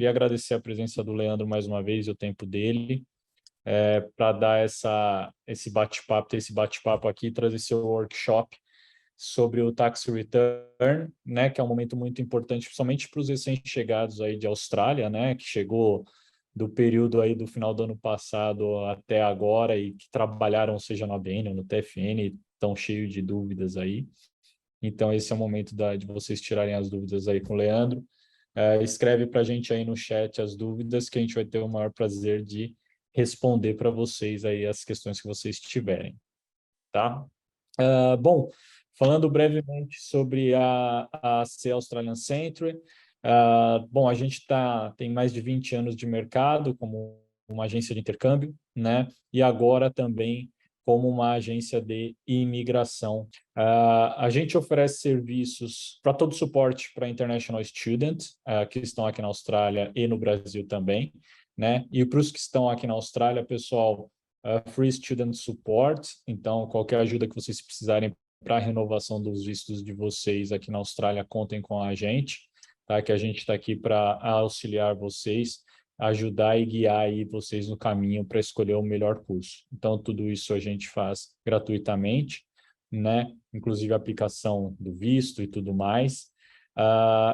Queria agradecer a presença do Leandro mais uma vez e o tempo dele para dar esse bate-papo, ter esse bate-papo aqui, trazer seu workshop sobre o Tax Return, né, que é um momento muito importante, principalmente para os recém-chegados aí de Austrália, né, que chegou do período aí do final do ano passado até agora e que trabalharam, seja no ABN ou no TFN, estão cheios de dúvidas aí. Então, esse é o momento de vocês tirarem as dúvidas aí com o Leandro. Escreve para a gente aí no chat as dúvidas, que a gente vai ter o maior prazer de responder para vocês aí as questões que vocês tiverem, tá? Bom, falando brevemente sobre a C Australian Century, bom, a gente tem mais de 20 anos de mercado como uma agência de intercâmbio, né? E agora também como uma agência de imigração. A gente oferece serviços para todo suporte para international students que estão aqui na Austrália e no Brasil também, né? E para os que estão aqui na Austrália, pessoal, Free Student Support, então qualquer ajuda que vocês precisarem para a renovação dos vistos de vocês aqui na Austrália, contem com a gente, tá? Que a gente está aqui para auxiliar vocês, ajudar e guiar aí vocês no caminho para escolher o melhor curso. Então, tudo isso a gente faz gratuitamente, né? Inclusive a aplicação do visto e tudo mais.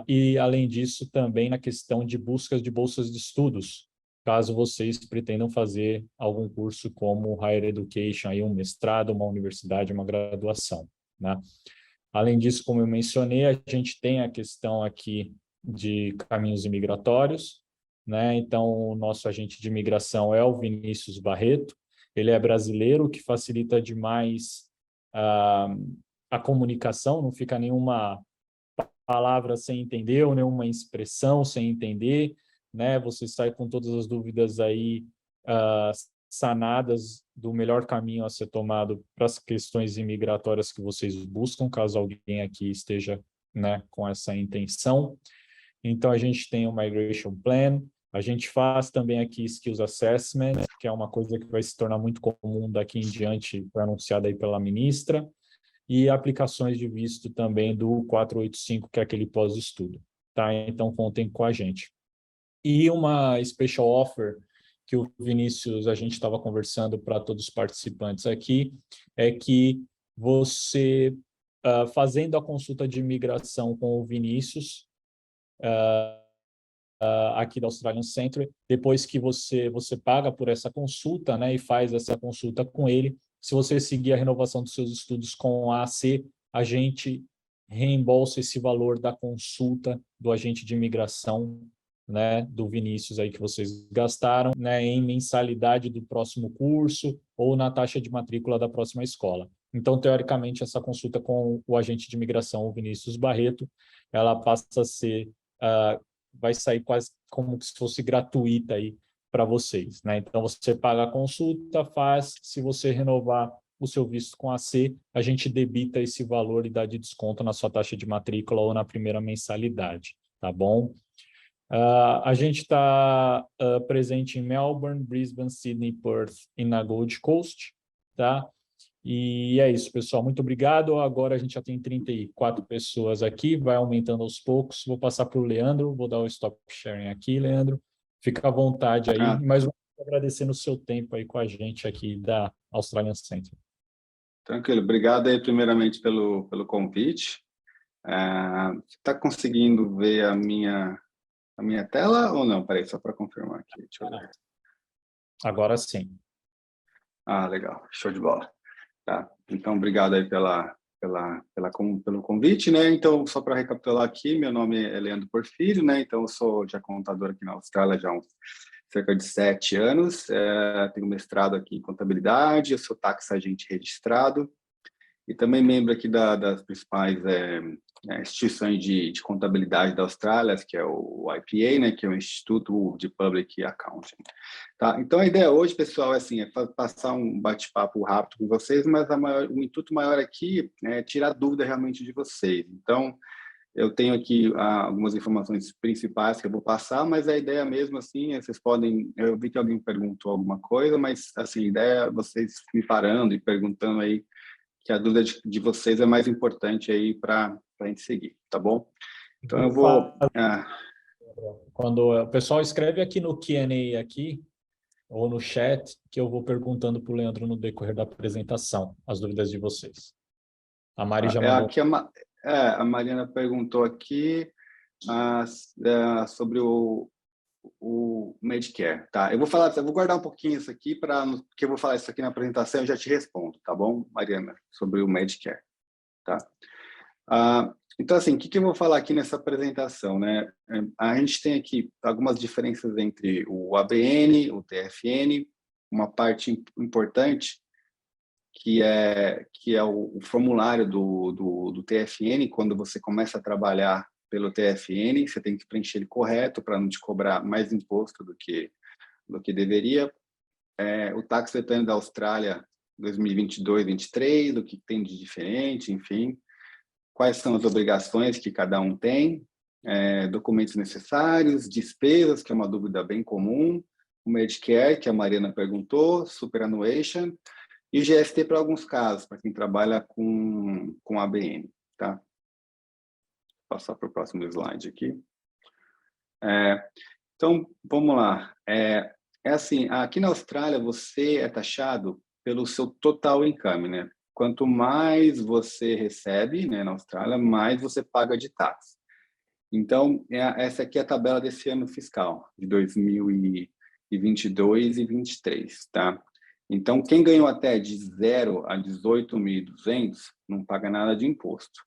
E, além disso, também na questão de buscas de bolsas de estudos, caso vocês pretendam fazer algum curso como Higher Education, aí um mestrado, uma universidade, uma graduação, né? Além disso, como eu mencionei, a gente tem a questão aqui de caminhos imigratórios, né? Então, o nosso agente de imigração é o Vinícius Barreto, ele é brasileiro, o que facilita demais a comunicação, não fica nenhuma palavra sem entender ou nenhuma expressão sem entender, né? Você sai com todas as dúvidas aí sanadas do melhor caminho a ser tomado para as questões imigratórias que vocês buscam, caso alguém aqui esteja, né, com essa intenção. Então, a gente tem o Migration Plan, a gente faz também aqui Skills Assessment, que é uma coisa que vai se tornar muito comum daqui em diante, foi anunciada aí pela ministra, e aplicações de visto também do 485, que é aquele pós-estudo, tá? Então, contem com a gente. E uma special offer que o Vinícius, a gente estava conversando para todos os participantes aqui, é que você, fazendo a consulta de imigração com o Vinícius, aqui da Australian Century, depois que você paga por essa consulta, né, e faz essa consulta com ele, se você seguir a renovação dos seus estudos com a AC, a gente reembolsa esse valor da consulta do agente de imigração, né, do Vinícius aí que vocês gastaram, né, em mensalidade do próximo curso ou na taxa de matrícula da próxima escola. Então, teoricamente, essa consulta com o agente de imigração, o Vinícius Barreto, ela passa a ser vai sair quase como se fosse gratuita aí para vocês, né? Então, você paga a consulta, se você renovar o seu visto com a C, a gente debita esse valor e dá de desconto na sua taxa de matrícula ou na primeira mensalidade, tá bom? A gente está presente em Melbourne, Brisbane, Sydney, Perth e na Gold Coast, tá? E é isso, pessoal. Muito obrigado. Agora a gente já tem 34 pessoas aqui, vai aumentando aos poucos. Vou passar para o Leandro, vou dar o stop sharing aqui, Leandro. Fica à vontade aí. Mais uma vez, agradecendo o seu tempo aí com a gente aqui da Australian Century. Tranquilo. Obrigado aí, primeiramente, pelo convite. Você está conseguindo ver a minha tela ou não? Peraí, só para confirmar aqui. Deixa eu ver. Agora sim. Legal. Show de bola. Tá. Então, obrigado aí pelo convite, né? Então, só para recapitular aqui, meu nome é Leandro Porfírio, né? Então, eu sou já contador aqui na Austrália já há cerca de 7 anos. Tenho mestrado aqui em contabilidade, eu sou tax agente registrado e também membro aqui das principais instituições de contabilidade da Austrália, que é o IPA, né, que é o Instituto de Public Accounting. Tá? Então, a ideia hoje, pessoal, é passar um bate-papo rápido com vocês, mas o intuito maior aqui é tirar dúvida realmente de vocês. Então, eu tenho aqui algumas informações principais que eu vou passar, mas a ideia mesmo, assim, vocês podem... Eu vi que alguém perguntou alguma coisa, mas, assim, a ideia é vocês me parando e perguntando aí, que a dúvida de vocês é mais importante aí para a gente seguir, tá bom? Então, eu vou... Quando o pessoal escreve aqui no Q&A aqui, ou no chat, que eu vou perguntando para o Leandro no decorrer da apresentação, as dúvidas de vocês. A Mari já mandou. Aqui a Mariana perguntou aqui sobre o Medicare, tá? Eu vou guardar um pouquinho isso aqui porque eu vou falar isso aqui na apresentação e eu já te respondo, tá bom, Mariana, sobre o Medicare, tá? Então, assim, o que eu vou falar aqui nessa apresentação, né? A gente tem aqui algumas diferenças entre o ABN, o TFN, uma parte importante que é o formulário do TFN. Quando você começa a trabalhar pelo TFN, você tem que preencher ele correto para não te cobrar mais imposto do que deveria. O Tax Return da Austrália 2022-23, o que tem de diferente, enfim. Quais são as obrigações que cada um tem, documentos necessários, despesas, que é uma dúvida bem comum, o Medicare, que a Mariana perguntou, Superannuation, e o GST para alguns casos, para quem trabalha com ABN, tá? Vou passar para o próximo slide aqui. Então, vamos lá. Assim, aqui na Austrália, você é taxado pelo seu total income, né? Quanto mais você recebe, né, na Austrália, mais você paga de taxa. Então, essa aqui é a tabela desse ano fiscal, de 2022 e 23, tá? Então, quem ganhou até de 0 a 18.200 não paga nada de imposto.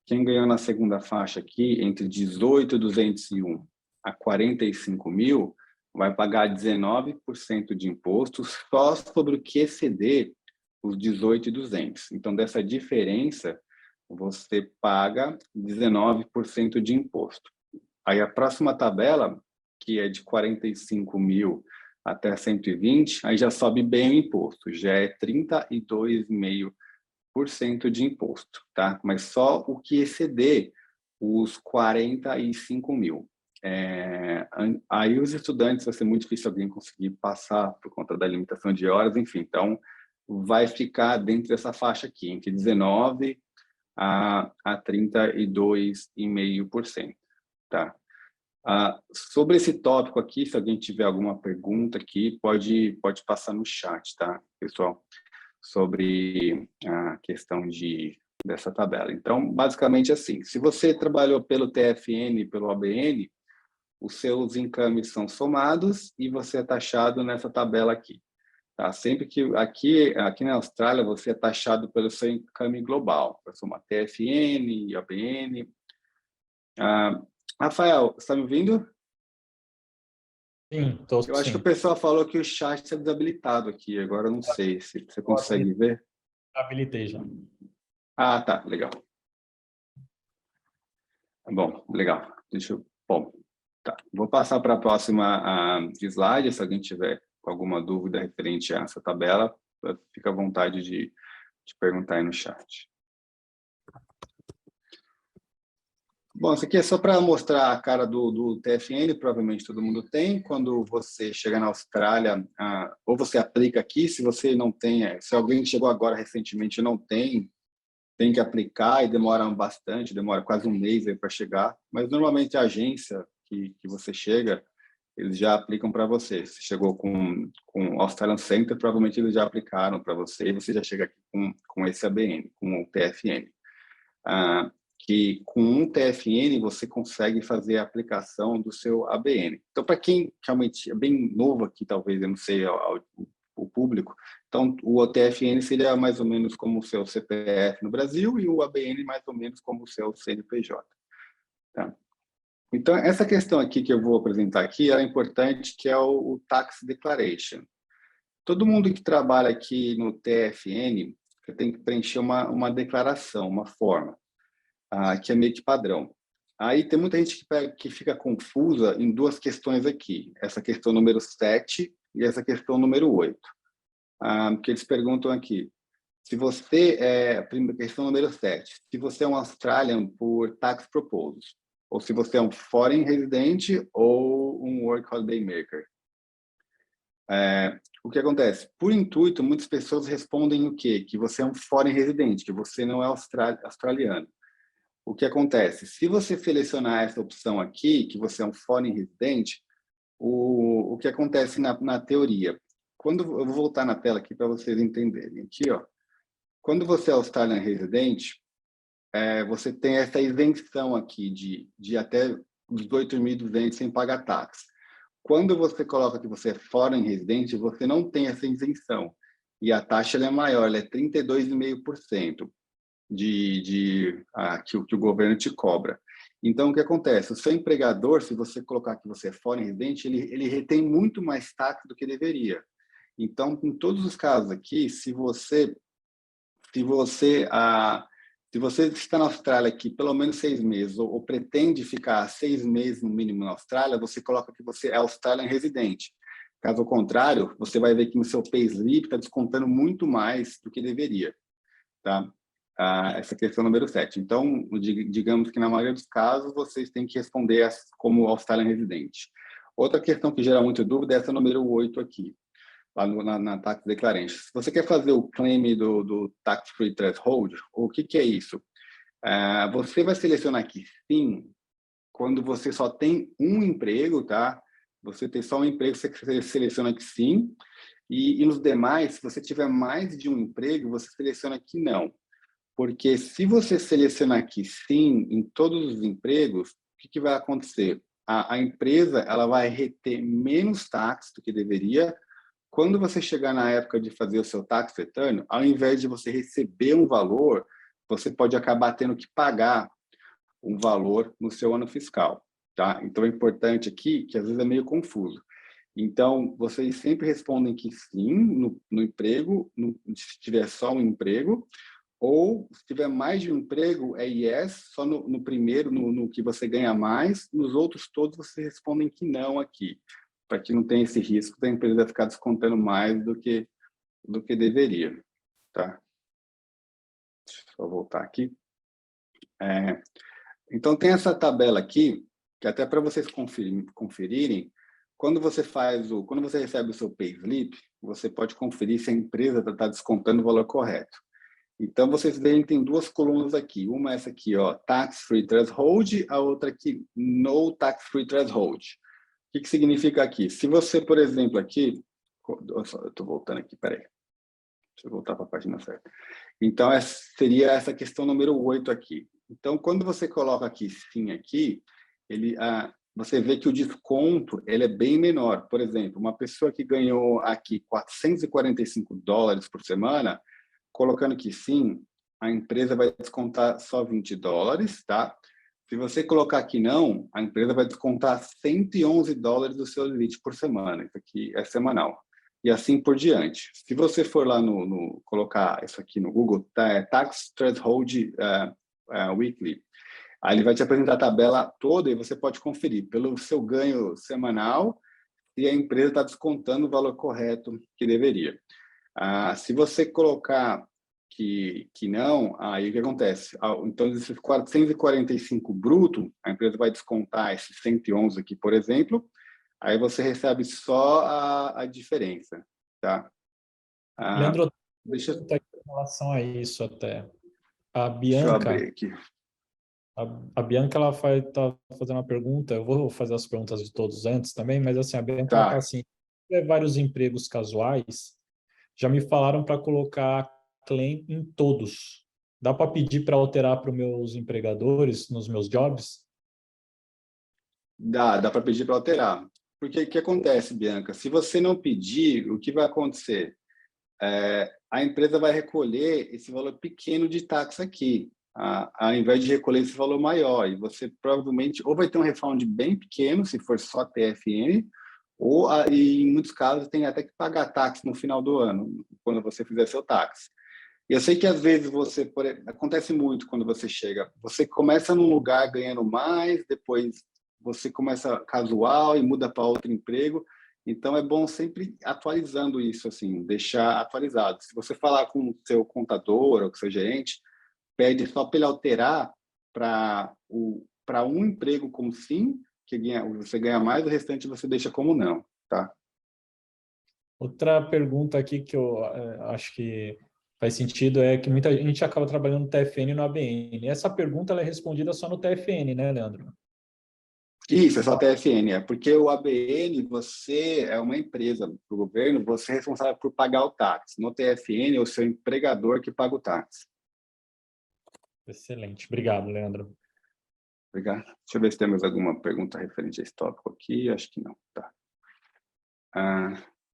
Quem ganhou na segunda faixa aqui, entre 18.201 a 45.000, vai pagar 19% de imposto só sobre o que exceder os 18.200. Então, dessa diferença, você paga 19% de imposto. Aí a próxima tabela, que é de 45.000 até 120, aí já sobe bem o imposto, já é 32,5% de imposto, tá? Mas só o que exceder os 45.000. Aí os estudantes, vai ser muito difícil alguém conseguir passar por conta da limitação de horas, enfim, então vai ficar dentro dessa faixa aqui, entre 19% a 32,5%, tá? Sobre esse tópico aqui, se alguém tiver alguma pergunta aqui, pode passar no chat, tá, pessoal? Sobre a questão dessa tabela. Então, basicamente assim, se você trabalhou pelo TFN e pelo ABN, os seus incomes são somados e você é taxado nessa tabela aqui. Tá? Sempre que aqui na Austrália você é taxado pelo seu income global, para somar TFN, ABN. Rafael, você está me ouvindo? Sim, estou Eu acho que o sim. pessoal falou que o chat está desabilitado aqui, agora eu não sei se você consegue ver. Habilitei já. Tá, legal. Bom, legal. Tá. Vou passar para a próxima slide, se alguém tiver alguma dúvida referente a essa tabela, fica à vontade de perguntar aí no chat. Bom, isso aqui é só para mostrar a cara do TFN, provavelmente todo mundo tem. Quando você chega na Austrália, ou você aplica aqui, se você não tem, se alguém chegou agora recentemente e não tem que aplicar e demora bastante, demora quase um mês para chegar, mas normalmente a agência que você chega, eles já aplicam para você. Se chegou com o Australian Center, provavelmente eles já aplicaram para você e você já chega aqui com esse ABN, com o TFN. Que com um TFN você consegue fazer a aplicação do seu ABN. Então, para quem realmente é bem novo aqui, talvez, eu não sei o público, então o TFN seria mais ou menos como o seu CPF no Brasil e o ABN mais ou menos como o seu CNPJ. Tá? Então, essa questão aqui que eu vou apresentar aqui é importante, que é o Tax Declaration. Todo mundo que trabalha aqui no TFN tem que preencher uma declaração, uma forma. Que é meio que padrão. Aí tem muita gente que fica confusa em duas questões aqui, essa questão número 7 e essa questão número 8. Que eles perguntam aqui, se você questão número 7, se você é um Australian por tax proposal, ou se você é um foreign resident ou um work holiday maker. O que acontece? Por intuito, muitas pessoas respondem o quê? Que você é um foreign resident, que você não é australiano. o que acontece? Se você selecionar essa opção aqui, que você é um foreign resident, o que acontece na teoria? Quando eu vou voltar na tela aqui para vocês entenderem. Aqui, ó, quando você é Australian Resident, você tem essa isenção aqui de até 18.200 sem pagar taxa. Quando você coloca que você é foreign resident, você não tem essa isenção. E a taxa ela é maior, ela é 32,5% que o governo te cobra. Então, o que acontece? O seu empregador, se você colocar que você é foreign resident, ele retém muito mais taxa do que deveria. Então, em todos os casos aqui, se você está na Austrália aqui pelo menos 6 meses ou pretende ficar 6 meses no mínimo na Austrália, você coloca que você é Australian residente. Caso contrário, você vai ver que no seu payslip está descontando muito mais do que deveria. Tá? Essa questão número 7. Então, digamos que na maioria dos casos, vocês têm que responder como Australian residente. Outra questão que gera muita dúvida é essa número 8 aqui, lá na Tax Declaration. Se você quer fazer o claim do Tax Free Threshold, o que é isso? Você vai selecionar aqui sim, quando você só tem um emprego, tá? Você tem só um emprego, você seleciona aqui sim, e nos demais, se você tiver mais de um emprego, você seleciona aqui não. Porque se você selecionar aqui sim, em todos os empregos, o que vai acontecer? A empresa ela vai reter menos taxas do que deveria. Quando você chegar na época de fazer o seu tax return, ao invés de você receber um valor, você pode acabar tendo que pagar um valor no seu ano fiscal, tá? Então, é importante aqui, que às vezes é meio confuso. Então, vocês sempre respondem que sim no emprego, se tiver só um emprego, ou se tiver mais de um emprego, é yes, só no primeiro, no que você ganha mais, nos outros todos vocês respondem que não aqui, para que não tenha esse risco da empresa ficar descontando mais do que deveria, tá? Deixa eu só voltar aqui. Então, tem essa tabela aqui, que até para vocês conferirem, quando você recebe o seu payslip, você pode conferir se a empresa está descontando o valor correto. Então, vocês veem que tem duas colunas aqui. Uma é essa aqui, ó, Tax Free Threshold, a outra aqui, No Tax Free Threshold. O que significa aqui? Se você, por exemplo, aqui... Eu estou voltando aqui, peraí. Deixa eu voltar para a página certa. Então, seria essa questão número 8 aqui. Então, quando você coloca aqui sim aqui, você vê que o desconto ele é bem menor. Por exemplo, uma pessoa que ganhou aqui $445 por semana, colocando que sim, a empresa vai descontar só $20, tá? Se você colocar aqui não, a empresa vai descontar $111 do seu limite por semana. Isso aqui é semanal. E assim por diante. Se você for lá colocar isso aqui no Google, Tax Threshold Weekly, aí ele vai te apresentar a tabela toda e você pode conferir pelo seu ganho semanal se a empresa está descontando o valor correto que deveria. Se você colocar que não, aí o que acontece? Então, esses 445 bruto, a empresa vai descontar esses 111 aqui, por exemplo, aí você recebe só a diferença, tá? Leandro, Deixa em relação a isso até. A eu Bianca, abrir aqui. a Bianca, ela tá fazendo uma pergunta, eu vou fazer as perguntas de todos antes também, mas assim, a Bianca, ela fala Tá. assim, se tiver vários empregos casuais, já me falaram para colocar claim em todos. Dá para pedir para alterar para os meus empregadores, nos meus jobs? Dá para pedir para alterar. Porque o que acontece, Bianca? Se você não pedir, o que vai acontecer? A empresa vai recolher esse valor pequeno de taxa aqui, ao invés de recolher esse valor maior. E você provavelmente ou vai ter um refund bem pequeno, se for só TFN, e em muitos casos tem até que pagar taxa no final do ano, quando você fizer seu taxa. E eu sei que às vezes acontece muito quando você chega, você começa num lugar ganhando mais, depois você começa casual e muda para outro emprego. Então é bom sempre atualizando isso, assim, deixar atualizado. Se você falar com o seu contador ou com o seu gerente, pede só para ele alterar para um emprego como sim, que você ganha mais, o restante você deixa como não, tá? Outra pergunta aqui que eu acho que Faz sentido, é que muita gente acaba trabalhando no TFN e no ABN. Essa pergunta ela é respondida só no TFN, né, Leandro? Isso, é só TFN, é porque o ABN, você é uma empresa do governo, você é responsável por pagar o táxi. No TFN, é o seu empregador que paga o táxi. Excelente. Obrigado, Leandro. Obrigado. Deixa eu ver se temos alguma pergunta referente a esse tópico aqui. Acho que não. Tá.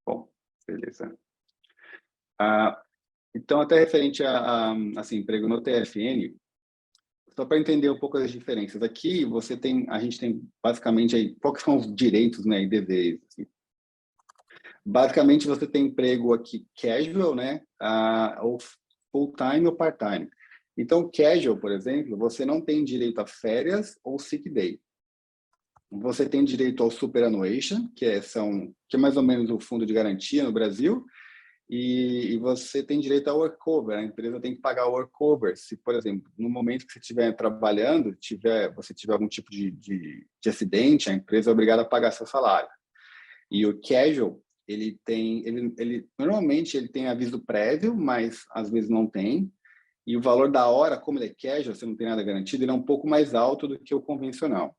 Bom, beleza. Então, até referente a assim, emprego no TFN, só para entender um pouco as diferenças. Aqui, a gente tem basicamente aí, quais são os direitos, né, e deveres. Assim. Basicamente, você tem emprego aqui casual, né, ou full-time ou part-time. Então, casual, por exemplo, você não tem direito a férias ou sick day. Você tem direito ao superannuation, que é mais ou menos o fundo de garantia no Brasil, e você tem direito ao workover. A empresa tem que pagar o workover. Se, por exemplo, no momento que você estiver trabalhando, você tiver algum tipo de acidente, a empresa é obrigada a pagar seu salário. E o casual, normalmente ele tem aviso prévio, mas às vezes não tem. E o valor da hora, como ele é casual, você não tem nada garantido, ele é um pouco mais alto do que o convencional,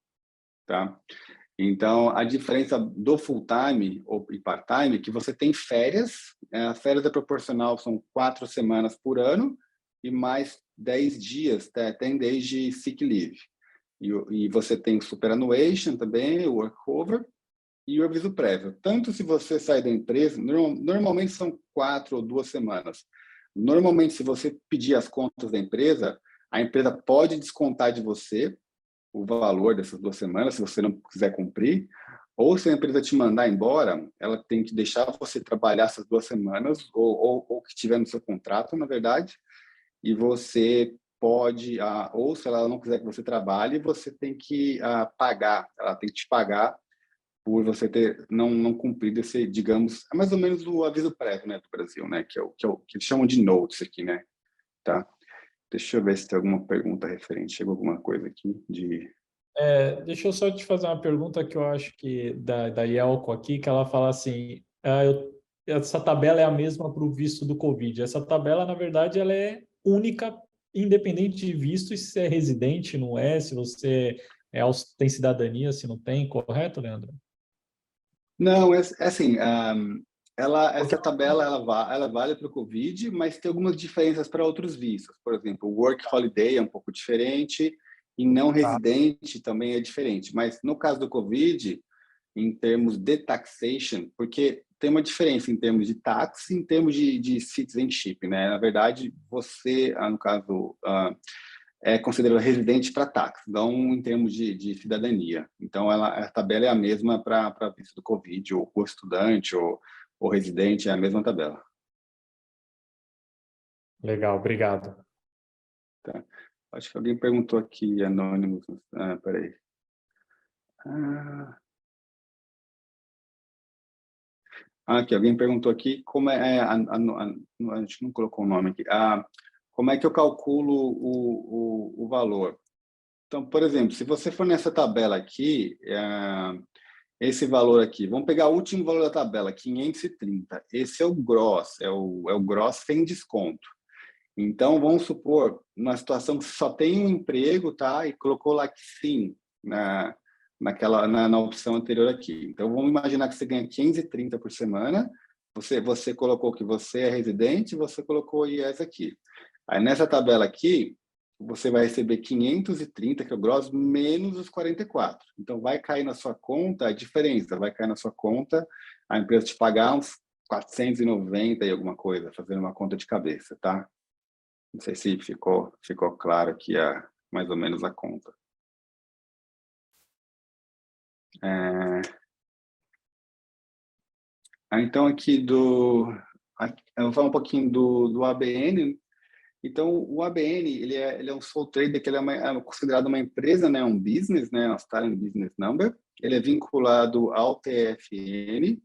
tá? Então, a diferença do full-time e part-time é que você tem férias, a férias é proporcional, são 4 semanas por ano e mais 10 dias, tem desde sick leave. E você tem superannuation também, o workover e o aviso prévio. Tanto se você sai da empresa, normalmente são 4 ou 2 semanas. Normalmente, se você pedir as contas da empresa, a empresa pode descontar de você o valor dessas 2 semanas, se você não quiser cumprir, ou se a empresa te mandar embora, ela tem que deixar você trabalhar essas 2 semanas, ou que tiver no seu contrato, na verdade, e você pode, ou se ela não quiser que você trabalhe, você tem que pagar, ela tem que te pagar por você ter não cumprido esse, digamos, é mais ou menos o aviso prévio, né, do Brasil, né, que eles chamam de notice aqui, né, tá? Deixa eu ver se tem alguma pergunta referente, chegou alguma coisa aqui de... Deixa eu só te fazer uma pergunta que eu acho que da Yelko aqui, que ela fala assim, essa tabela é a mesma para o visto do Covid. Essa tabela, na verdade, ela é única, independente de visto, se você é residente, não é, se você tem cidadania, se não tem, correto, Leandro? Não, é assim, Porque essa tabela ela vale para o Covid, mas tem algumas diferenças para outros vistos. Por exemplo, o Work Holiday é um pouco diferente e não residente também é diferente. Mas no caso do Covid, em termos de taxation, porque tem uma diferença em termos de tax e em termos de citizenship, né? Na verdade, você, no caso, é considerado residente para tax, não em termos de cidadania. Então, a tabela é a mesma para visto do Covid, ou estudante, ou residente, é a mesma tabela. Legal, obrigado. Tá? Acho que alguém perguntou aqui, anônimos. Peraí. Aqui, alguém perguntou aqui como a gente não colocou o nome aqui. Como é que eu calculo o valor? Então, por exemplo, se você for nessa tabela aqui, esse valor aqui, vamos pegar o último valor da tabela, 530. Esse é o gross, é o gross sem desconto. Então, vamos supor, numa situação que só tem um emprego, tá? E colocou lá que sim, na opção anterior aqui. Então, vamos imaginar que você ganha 530 por semana, você colocou que você é residente, você colocou o IES aqui. Aí, nessa tabela aqui, você vai receber 530, que é o gross, menos os 44. Então, vai cair na sua conta a diferença, vai cair na sua conta a empresa te pagar uns 490 e alguma coisa, fazendo uma conta de cabeça, tá? Não sei se ficou claro aqui mais ou menos a conta. Então, aqui eu vou falar um pouquinho do ABN. Então, o ABN, ele é um sole trader, que ele é considerado uma empresa, né, um business, né, Australian Business Number. Ele é vinculado ao TFN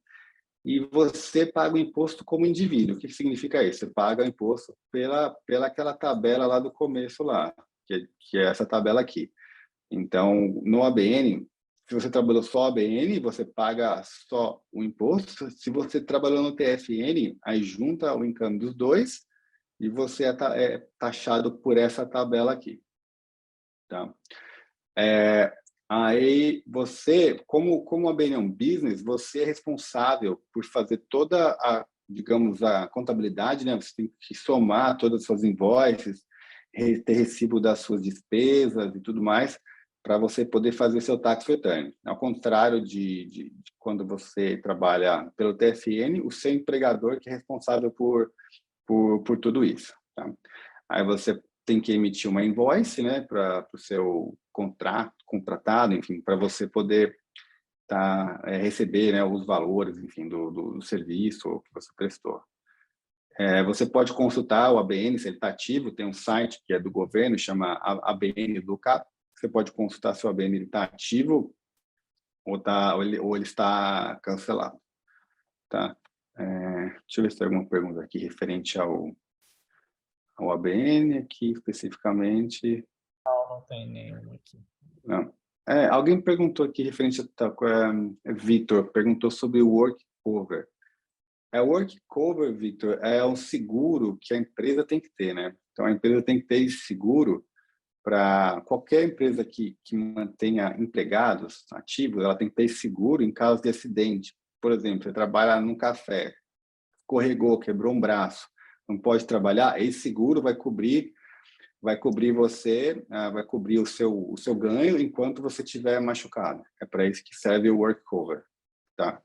e você paga o imposto como indivíduo. O que significa isso? Você paga o imposto pela aquela tabela lá do começo lá, que é essa tabela aqui. Então, no ABN, se você trabalhou só ABN, você paga só o imposto. Se você trabalhou no TFN, aí junta o income dos dois e você é taxado por essa tabela aqui, tá? Aí você, como a BN é um business, você é responsável por fazer toda a, digamos, a contabilidade, né? Você tem que somar todas as suas invoices, ter recibo das suas despesas e tudo mais, para você poder fazer seu tax return. Ao contrário de quando você trabalha pelo TFN, o seu empregador que é responsável por tudo isso, tá? Aí você tem que emitir uma invoice, né, para o seu contratado, enfim, para você poder receber, né, os valores, enfim, do serviço que você prestou. Você pode consultar o ABN, se ele está ativo, tem um site que é do governo, chama ABN Lookup. Você pode consultar se o ABN está ativo ou ele está cancelado, tá? Deixa eu ver se tem alguma pergunta aqui referente ao ABN aqui especificamente. Não tem nenhum aqui. Não. Alguém perguntou aqui referente a Victor, perguntou sobre o work cover. O work cover, Victor, é um seguro que a empresa tem que ter, né? Então, a empresa tem que ter esse seguro para qualquer empresa que mantenha empregados ativos, ela tem que ter esse seguro em caso de acidente. Por exemplo, você trabalha num café, escorregou, quebrou um braço, não pode trabalhar, esse seguro vai cobrir você, vai cobrir o seu ganho enquanto você estiver machucado. É para isso que serve o work cover, tá?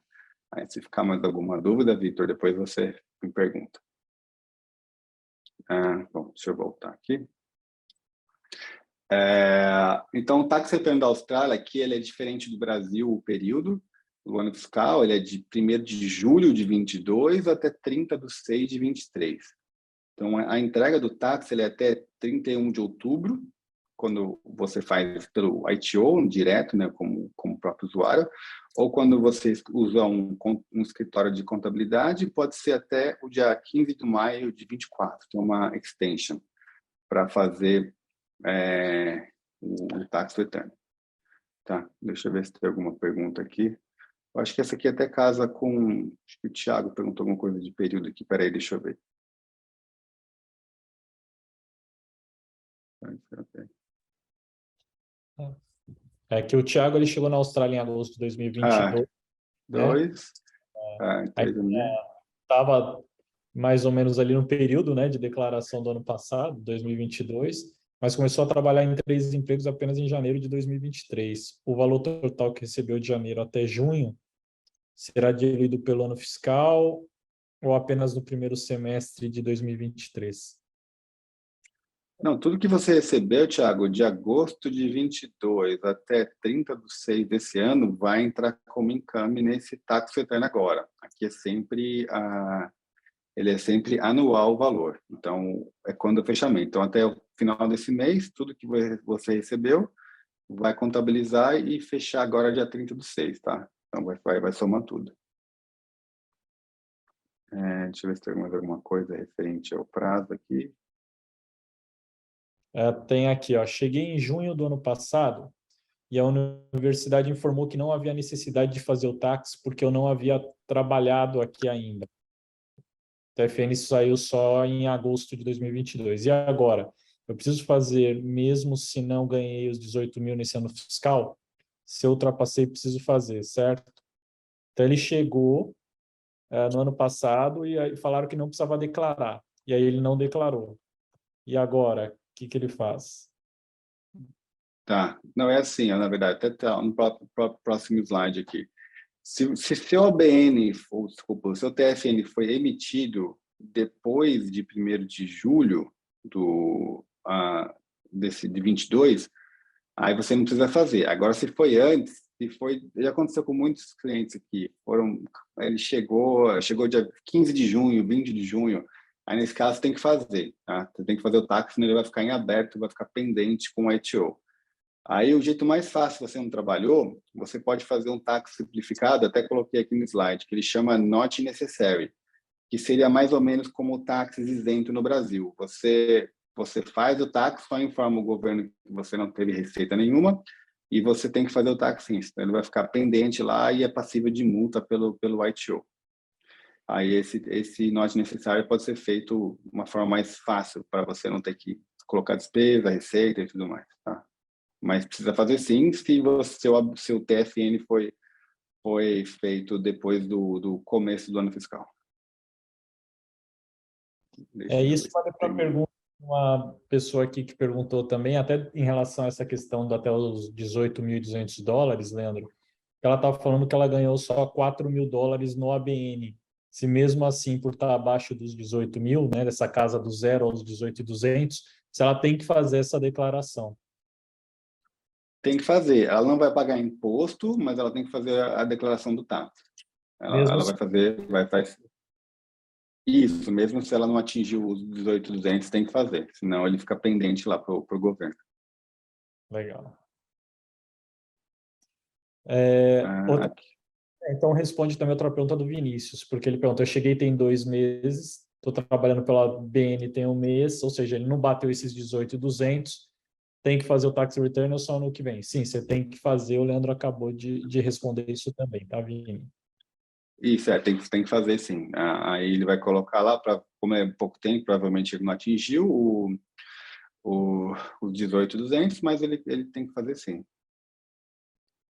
Aí, se ficar mais alguma dúvida, Victor, depois você me pergunta. Bom, deixa eu voltar aqui. Então, o tax return da Austrália aqui ele é diferente do Brasil, o período, o ano fiscal, ele é de 1º de julho de 22 até 30/6 de 23. Então, a entrega do tax ele é até 31 de outubro, quando você faz pelo ITO, direto, né, como próprio usuário, ou quando você usa um escritório de contabilidade, pode ser até o dia 15 de maio de 24, tem uma extension para fazer o tax return. Tá, deixa eu ver se tem alguma pergunta aqui. Eu acho que essa aqui até casa com... Acho que o Thiago perguntou alguma coisa de período aqui. Peraí, deixa eu ver. É que o Thiago ele chegou na Austrália em agosto de 2022, né? Dois. Aí estava mais ou menos ali no período, né, de declaração do ano passado, 2022, mas começou a trabalhar em 3 empregos apenas em janeiro de 2023. O valor total que recebeu de janeiro até junho será diluído pelo ano fiscal ou apenas no primeiro semestre de 2023? Não, tudo que você recebeu, Thiago, de agosto de 22 até 30/6 desse ano, vai entrar como income nesse tax return agora. Aqui ele é sempre anual o valor. Então, é quando o fechamento. Então, até o final desse mês, tudo que você recebeu vai contabilizar e fechar agora dia 30/6, tá? Então, vai somar tudo. Deixa eu ver se tem mais alguma coisa referente ao prazo aqui. Tem aqui, ó, cheguei em junho do ano passado e a universidade informou que não havia necessidade de fazer o tax porque eu não havia trabalhado aqui ainda. O TFN saiu só em agosto de 2022. E agora? Eu preciso fazer, mesmo se não ganhei os 18 mil nesse ano fiscal? Se eu ultrapassei, preciso fazer, certo? Então, ele chegou no ano passado e aí falaram que não precisava declarar. E aí ele não declarou. E agora, o que ele faz? Tá. Não, é assim, na verdade, até tá no próximo slide aqui. Se seu ABN, ou desculpa, o seu TFN foi emitido depois de 1º de julho de 22, aí você não precisa fazer. Agora, se foi antes, já aconteceu com muitos clientes aqui, ele chegou dia 15 de junho, 20 de junho, aí nesse caso você tem que fazer, tá? Você tem que fazer o tax, senão ele vai ficar em aberto, vai ficar pendente com o ITO. Aí o jeito mais fácil, se você não trabalhou, você pode fazer um tax simplificado, até coloquei aqui no slide, que ele chama Not Necessary, que seria mais ou menos como o tax isento no Brasil. Você faz o tax, só informa o governo que você não teve receita nenhuma, e você tem que fazer o tax sim, então ele vai ficar pendente lá e é passível de multa pelo ITO. Aí esse not necessário pode ser feito de uma forma mais fácil, para você não ter que colocar despesa, receita e tudo mais, tá? Mas precisa fazer sim, se seu TFN foi feito depois do começo do ano fiscal. Deixa eu Isso ver se vale para a tem... pergunta de uma pessoa aqui que perguntou também, até em relação a essa questão do até os $18.200, Leandro. Ela estava falando que ela ganhou só $4.000 no ABN. Se mesmo assim, por estar abaixo dos 18 mil, né, dessa casa do zero aos 18.200, se ela tem que fazer essa declaração. Tem que fazer. Ela não vai pagar imposto, mas ela tem que fazer a declaração do TAP. Mesmo Ela vai fazer, isso, mesmo se ela não atingiu os 18.200, tem que fazer. Senão ele fica pendente lá para o governo. Legal. Aqui. Então, responde também outra pergunta do Vinícius, porque ele perguntou, eu cheguei tem 2 meses, estou trabalhando pela BN tem 1 mês, ou seja, ele não bateu esses 18.200, tem que fazer o tax return ou só no que vem? Sim, você tem que fazer, o Leandro acabou de responder isso também, tá, Vini? Isso, tem que fazer sim. Aí ele vai colocar lá, como é pouco tempo, provavelmente ele não atingiu os 18.200, mas ele tem que fazer sim.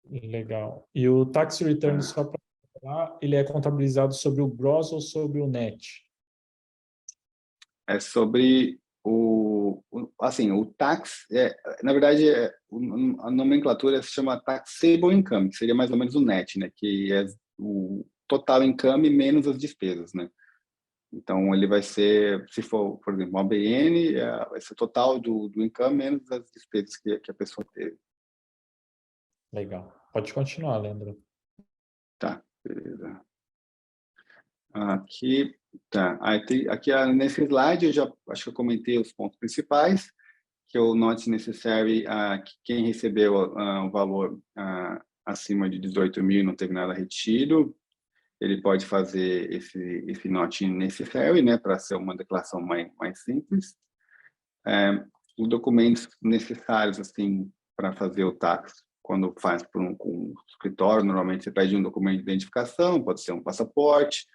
Legal. E o tax return, Ah, só para falar, ele é contabilizado sobre o gross ou sobre o net? É sobre assim, o tax, na verdade, a nomenclatura se chama taxable income, que seria mais ou menos o net, né? Que é o total income menos as despesas, né? Então, ele vai ser, se for, por exemplo, uma ABN, vai ser o total do income menos as despesas que a pessoa teve. Legal. Pode continuar, Leandro. Tá, beleza. Aqui, tá. Aqui nesse slide, eu já acho que eu comentei os pontos principais, que o not necessary, que quem recebeu o valor acima de 18 mil e não teve nada retido, ele pode fazer esse not necessary, né, para ser uma declaração mais simples. Os documentos necessários, assim, para fazer o tax, quando faz com um escritório, normalmente você pede um documento de identificação, pode ser um passaporte,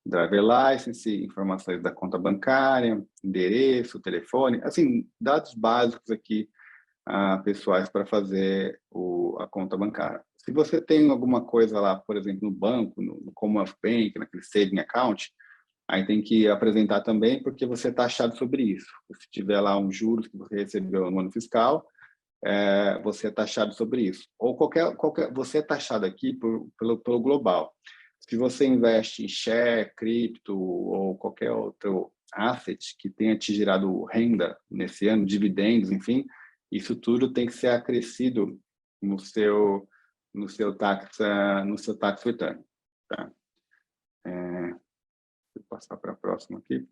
driver license, informações da conta bancária, endereço, telefone, assim, dados básicos aqui, pessoais para fazer a conta bancária. Se você tem alguma coisa lá, por exemplo, no banco, no Commonwealth Bank, naquele saving account, aí tem que apresentar também, porque você é taxado sobre isso. Se tiver lá um juros que você recebeu no ano fiscal, você é taxado sobre isso. Ou você é taxado aqui pelo global. Se você investe em share, cripto ou qualquer outro asset que tenha te gerado renda nesse ano, dividendos, enfim, isso tudo tem que ser acrescido no seu tax return. Tá? Vou passar para a próxima aqui.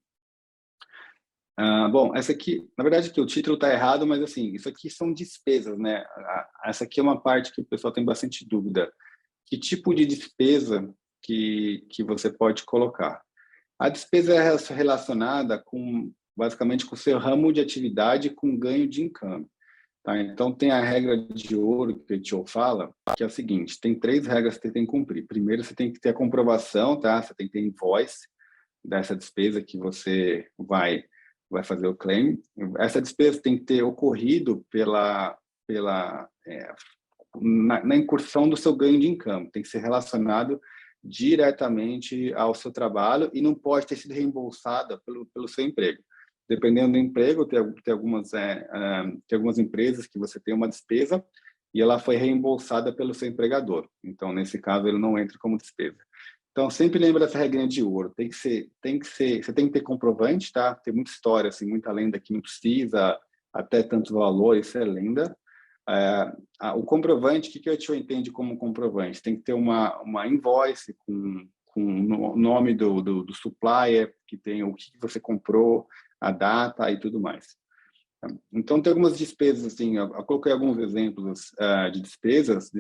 Bom, essa aqui, na verdade, que o título está errado, mas assim, isso aqui são despesas, né? Essa aqui é uma parte que o pessoal tem bastante dúvida. Que tipo de despesa que você pode colocar? A despesa é relacionada basicamente com o seu ramo de atividade com ganho de income. Tá? Então, tem a regra de ouro que o Tio fala, que é o seguinte, tem 3 regras que você tem que cumprir. Primeiro, você tem que ter a comprovação, tá? Você tem que ter invoice dessa despesa que você vai fazer o claim. Essa despesa tem que ter ocorrido na incursão do seu ganho de income, tem que ser relacionado diretamente ao seu trabalho e não pode ter sido reembolsada pelo seu emprego. Dependendo do emprego, tem algumas empresas que você tem uma despesa e ela foi reembolsada pelo seu empregador. Então, nesse caso, ele não entra como despesa. Então, sempre lembra dessa regrinha de ouro. Você tem que ter comprovante, tá? Tem muita história, assim, muita lenda que não precisa até tanto valor, isso é lenda. O comprovante, o que a gente entende como comprovante? Tem que ter uma invoice com o nome do supplier, que tem o que você comprou, a data e tudo mais. Então, tem algumas despesas, assim, eu coloquei alguns exemplos de despesas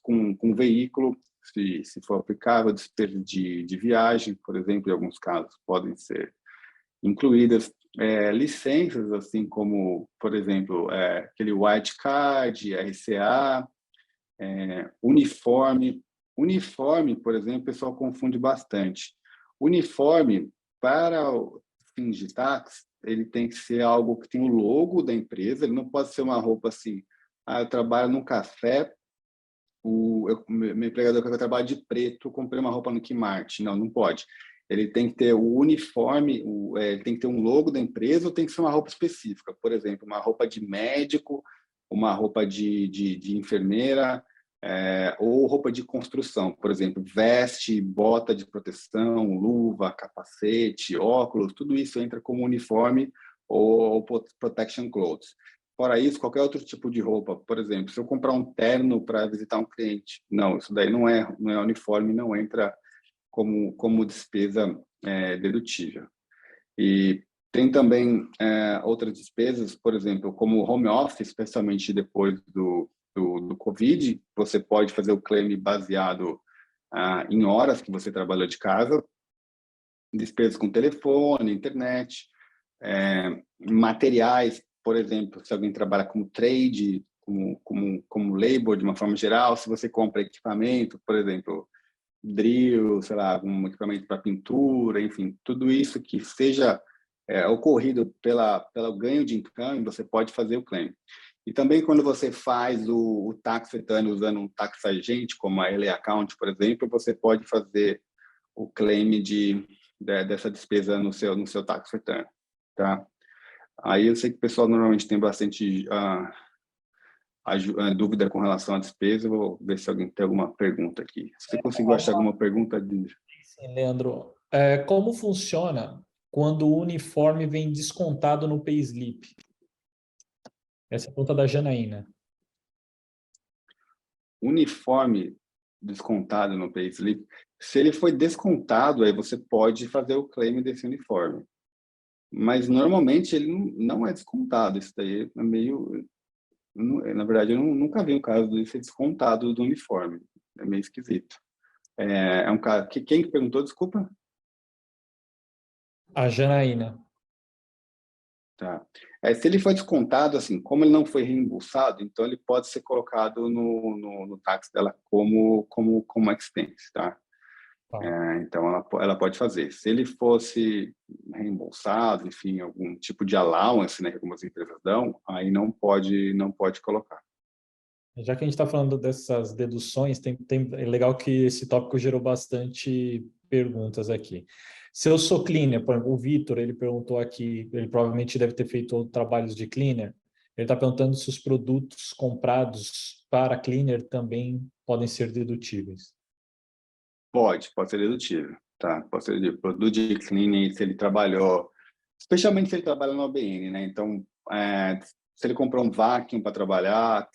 com veículo, se for aplicável, despesas de viagem, por exemplo, em alguns casos podem ser incluídas, licenças, assim como, por exemplo, aquele white card, RCA, uniforme. Uniforme, por exemplo, o pessoal confunde bastante. Uniforme, para o fins de táxi, ele tem que ser algo que tem o logo da empresa, ele não pode ser uma roupa assim, eu trabalho num café, meu empregador quer que eu trabalhe de preto, eu comprei uma roupa no Kmart. Não, não pode. Ele tem que ter o uniforme, tem que ter um logo da empresa ou tem que ser uma roupa específica. Por exemplo, uma roupa de médico, uma roupa de enfermeira, ou roupa de construção. Por exemplo, veste, bota de proteção, luva, capacete, óculos, tudo isso entra como uniforme ou protection clothes. Fora isso, qualquer outro tipo de roupa, por exemplo, se eu comprar um terno para visitar um cliente, não, isso daí não é uniforme, não entra como despesa dedutível. E tem também outras despesas, por exemplo, como home office, especialmente depois do Covid, você pode fazer o claim baseado em horas que você trabalhou de casa, despesas com telefone, internet, materiais, por exemplo, se alguém trabalha como trade, como labor de uma forma geral, se você compra equipamento, por exemplo, drill, sei lá, algum equipamento para pintura, enfim, tudo isso que seja ocorrido pelo ganho de income, você pode fazer o claim. E também quando você faz o tax return usando um tax agent, como a LA Account, por exemplo, você pode fazer o claim dessa despesa no seu tax return, tá? Aí eu sei que o pessoal normalmente tem bastante dúvida com relação à despesa. Eu vou ver se alguém tem alguma pergunta aqui. Se você conseguiu achar alguma pergunta? Sim, Leandro. Como funciona quando o uniforme vem descontado no payslip? Essa é a pergunta da Janaína. Uniforme descontado no payslip, se ele foi descontado, aí você pode fazer o claim desse uniforme. Mas normalmente ele não é descontado. Isso daí é meio... Na verdade, eu nunca vi um caso de ser descontado do uniforme. É meio esquisito. É um caso... Quem que perguntou? Desculpa. A Janaína. Tá. Se ele foi descontado, assim, como ele não foi reembolsado, então ele pode ser colocado no tax dela como expense, tá? Tá. Então ela pode fazer. Se ele fosse reembolsado, enfim, algum tipo de allowance, né, que algumas empresas dão, aí não pode colocar. Já que a gente está falando dessas deduções, é legal que esse tópico gerou bastante perguntas aqui. Se eu sou cleaner, por exemplo, o Vitor, ele perguntou aqui, ele provavelmente deve ter feito trabalhos de cleaner, ele está perguntando se os produtos comprados para cleaner também podem ser dedutíveis. Pode ser dedutível, tá? Pode ser dedutível. Produto de cleaning, se ele trabalhou, especialmente se ele trabalha no OBN, né? Então, se ele comprou um vacuum para trabalhar,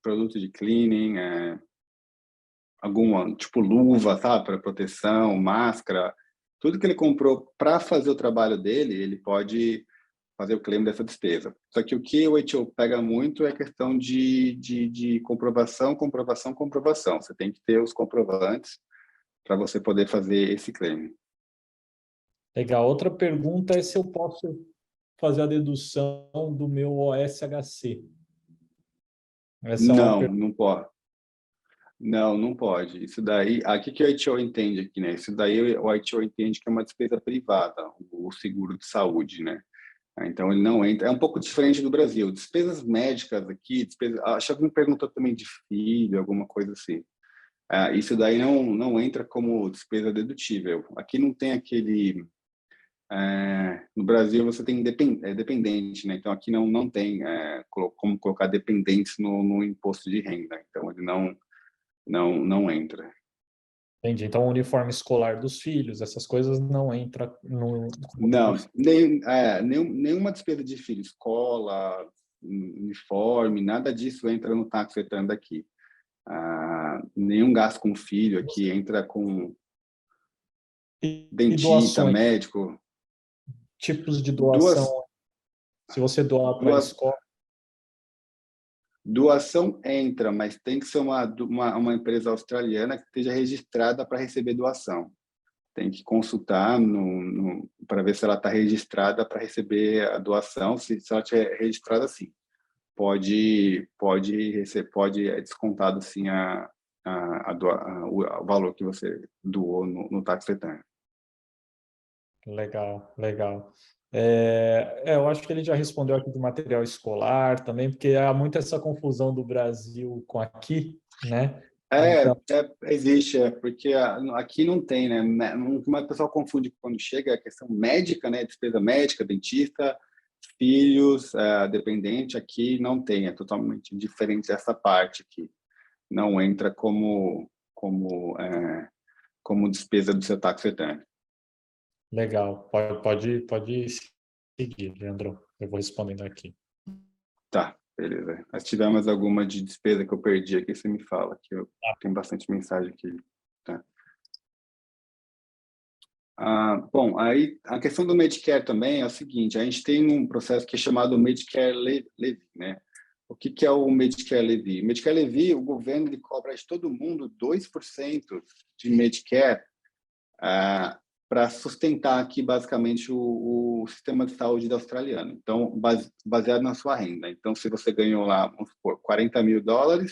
produto de cleaning, alguma, tipo luva, sabe, para proteção, máscara, tudo que ele comprou para fazer o trabalho dele, ele pode fazer o claim dessa despesa. Só que o que o HO pega muito é a questão de comprovação, comprovação, comprovação. Você tem que ter os comprovantes para você poder fazer esse claim. Legal. Outra pergunta é se eu posso fazer a dedução do meu OSHC. Essa é uma Não, pergunta. não pode. Não pode. Isso daí, aqui que o HO entende aqui, né? Isso daí o HO entende que é uma despesa privada, o seguro de saúde, né? Então ele não entra. É um pouco diferente do Brasil. Despesas médicas aqui, acho que me perguntou também de filho, alguma coisa assim. Isso daí não entra como despesa dedutível. Aqui não tem aquele. No Brasil você tem dependente, né? Então aqui não tem como colocar dependentes no imposto de renda. Então ele não entra. Entendi. Então, o uniforme escolar dos filhos, essas coisas não entram como Não, dedução. nenhuma despesa de filho, escola, uniforme, nada disso entra no tax return daqui. Nenhum gasto com filho aqui entra com E dentista, doações, médico. tipos de doação, Duas, se você doar para a duas, escola. doação entra, mas tem que ser uma empresa australiana que esteja registrada para receber doação. Tem que consultar para ver se ela está registrada para receber a doação. Se ela estiver registrada, sim. Pode descontado sim o valor que você doou no tax return. Legal, legal. Eu acho que ele já respondeu aqui do material escolar também, porque há muito essa confusão do Brasil com aqui, né? Então, Existe, porque aqui não tem, né? O pessoal confunde quando chega a questão médica, né? Despesa médica, dentista, filhos, dependente, aqui não tem, é totalmente diferente essa parte aqui. Não entra como despesa do seu tax return. legal. Pode seguir, Leandro. Eu vou respondendo aqui. Tá, beleza. Se tiver mais alguma de despesa que eu perdi aqui, você me fala, que eu tenho bastante mensagem aqui. Tá. Bom, aí a questão do Medicare também é o seguinte, a gente tem um processo que é chamado Medicare Levy, né? O que é o Medicare Levy? O Medicare Levy, o governo ele cobra de todo mundo 2% de Medicare para sustentar aqui basicamente o sistema de saúde australiano. Então, baseado na sua renda. Então, se você ganhou lá, vamos supor, $40.000,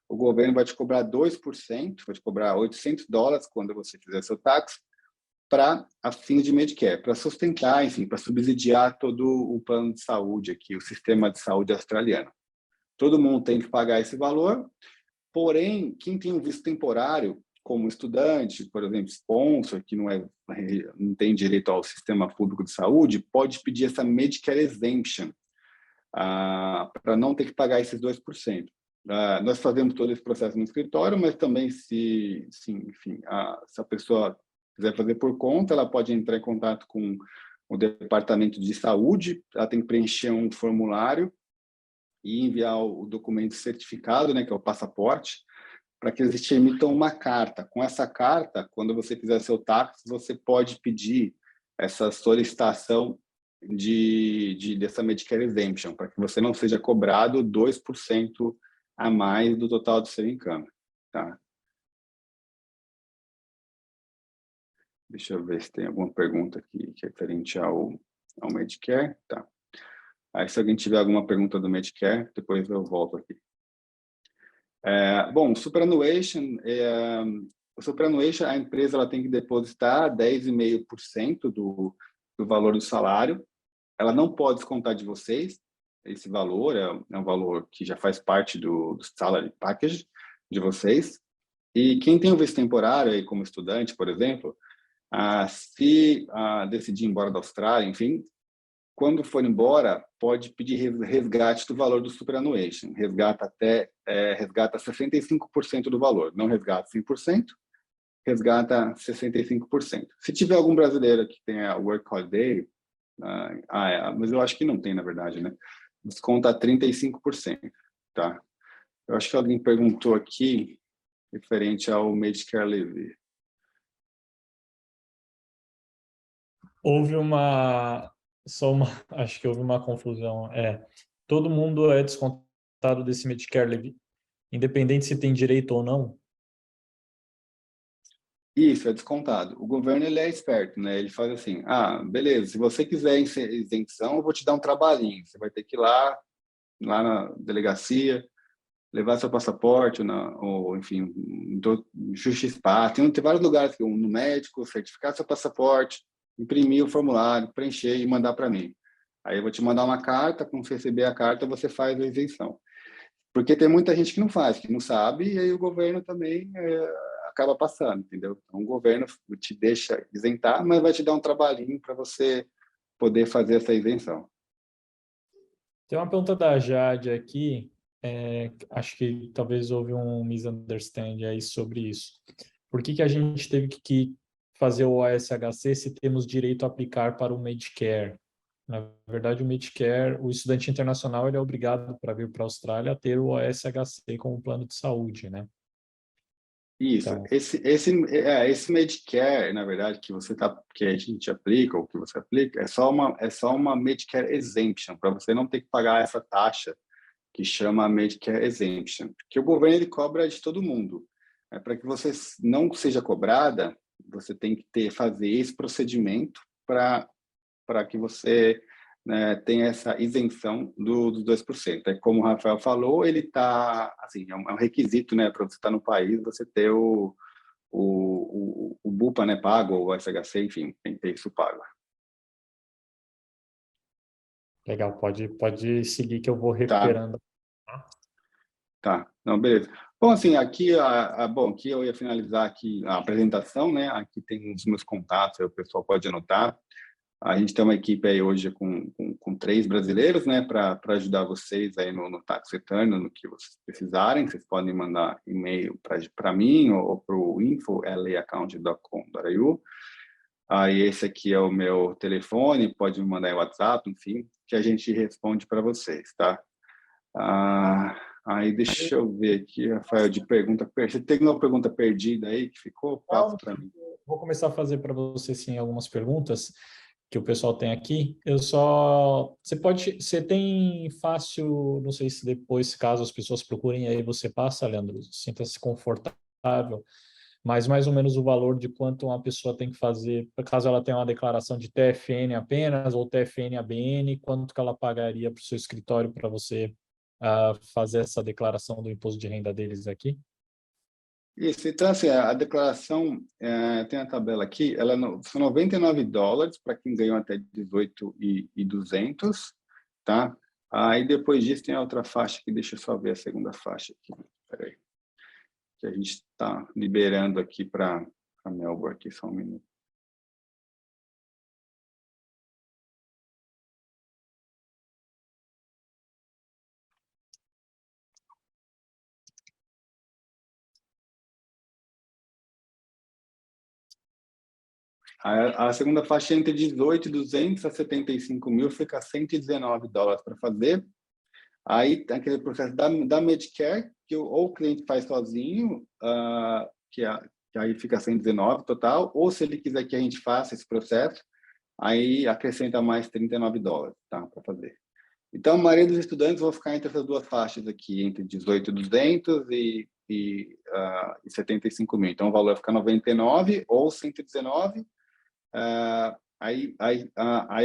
o governo vai te cobrar 2%, vai te cobrar $800 quando você fizer seu tax, para a fins de Medicare, para sustentar, enfim, para subsidiar todo o plano de saúde aqui, o sistema de saúde australiano. Todo mundo tem que pagar esse valor, porém, quem tem um visto temporário, como estudante, por exemplo, sponsor, que não tem direito ao sistema público de saúde, pode pedir essa Medicare Exemption, para não ter que pagar esses 2%. Nós fazemos todo esse processo no escritório, mas também enfim, se a pessoa quiser fazer por conta, ela pode entrar em contato com o departamento de saúde, ela tem que preencher um formulário e enviar o documento certificado, né, que é o passaporte, para que eles te emitam uma carta. Com essa carta, quando você fizer seu tax, você pode pedir essa solicitação dessa Medicare Exemption, para que você não seja cobrado 2% a mais do total do seu income. Tá? Deixa eu ver se tem alguma pergunta aqui que é referente ao Medicare. Tá. Aí, se alguém tiver alguma pergunta do Medicare, depois eu volto aqui. Bom, o superannuation, a empresa ela tem que depositar 10,5% do valor do salário. Ela não pode descontar de vocês. Esse valor é um valor que já faz parte do salary package de vocês. E quem tem um visto temporário, aí, como estudante, por exemplo, se decidir ir embora da Austrália, enfim, quando for embora, pode pedir resgate do valor do superannuation. Resgata 65% do valor. Não resgata 100%, resgata 65%. Se tiver algum brasileiro que tenha Work Holiday, mas eu acho que não tem, na verdade, né? Desconta 35%, tá? Eu acho que alguém perguntou aqui referente ao Medicare Levy. Acho que houve uma confusão. Todo mundo é descontado desse Medicare Levy, independente se tem direito ou não? Isso, é descontado. O governo ele é esperto, né? Ele faz assim, beleza, se você quiser isenção, eu vou te dar um trabalhinho. Você vai ter que ir lá na delegacia, levar seu passaporte, ou enfim, Justiça, tem vários lugares, no médico, certificar seu passaporte, imprimir o formulário, preencher e mandar para mim. Aí eu vou te mandar uma carta, quando você receber a carta, você faz a isenção. Porque tem muita gente que não faz, que não sabe, e aí o governo também acaba passando, entendeu? Então, o governo te deixa isentar, mas vai te dar um trabalhinho para você poder fazer essa isenção. Tem uma pergunta da Jade aqui, acho que talvez houve um misunderstanding aí sobre isso. Por que a gente teve que fazer o OSHC se temos direito a aplicar para o Medicare? Na verdade, o Medicare, o estudante internacional, ele é obrigado para vir para a Austrália a ter o OSHC como plano de saúde, né? Isso, Então, esse Medicare, na verdade, que a gente aplica, ou que você aplica, é só uma Medicare Exemption, para você não ter que pagar essa taxa que chama Medicare Exemption, que o governo ele cobra de todo mundo. Para que você não seja cobrada, você tem que fazer esse procedimento para que você, né, tenha essa isenção dos 2%. Como o Rafael falou, ele está, assim, é um requisito, né, para você estar no país, você ter o BUPA, né, pago, ou o SHC, enfim, ter isso pago. Legal, pode seguir que eu vou Tá, recuperando. tá. Não, beleza. Bom, assim, aqui, aqui eu ia finalizar aqui a apresentação, né? Aqui tem os meus contatos, aí o pessoal pode anotar. A gente tem uma equipe aí hoje com 3 brasileiros, né, para ajudar vocês aí no Tax Return, no que vocês precisarem. Vocês podem mandar e-mail para mim ou para o info@laccount.com.au. Aí esse aqui é o meu telefone, pode me mandar em WhatsApp, enfim, que a gente responde para vocês, tá? Aí deixa eu ver aqui, Rafael, de pergunta. Você tem uma pergunta perdida aí que ficou? Passa Não, para mim. vou começar a fazer para você, sim, algumas perguntas que o pessoal tem aqui. Você tem fácil, não sei se depois, caso as pessoas procurem, aí você passa, Leandro, sinta-se confortável, mas mais ou menos o valor de quanto uma pessoa tem que fazer, caso ela tenha uma declaração de TFN apenas ou TFN ABN, quanto que ela pagaria para o seu escritório para você fazer essa declaração do imposto de renda deles aqui? Isso, então, assim, a declaração, tem a tabela aqui, são $99 para quem ganhou até 18.200, tá? Aí depois disso tem a outra faixa aqui, deixa eu só ver a segunda faixa aqui, peraí, que a gente está liberando aqui para a Melbourne aqui, só um minuto. A segunda faixa é entre 18.200 a 75.000, fica $119 para fazer. Aí tem aquele processo da Medicare, que ou o cliente faz sozinho, que aí fica 119 total, ou se ele quiser que a gente faça esse processo, aí acrescenta mais $39, tá, para fazer. Então, a maioria dos estudantes vão ficar entre essas duas faixas aqui, entre 18.200 e 75.000. Então, o valor fica 99 ou 119. Aí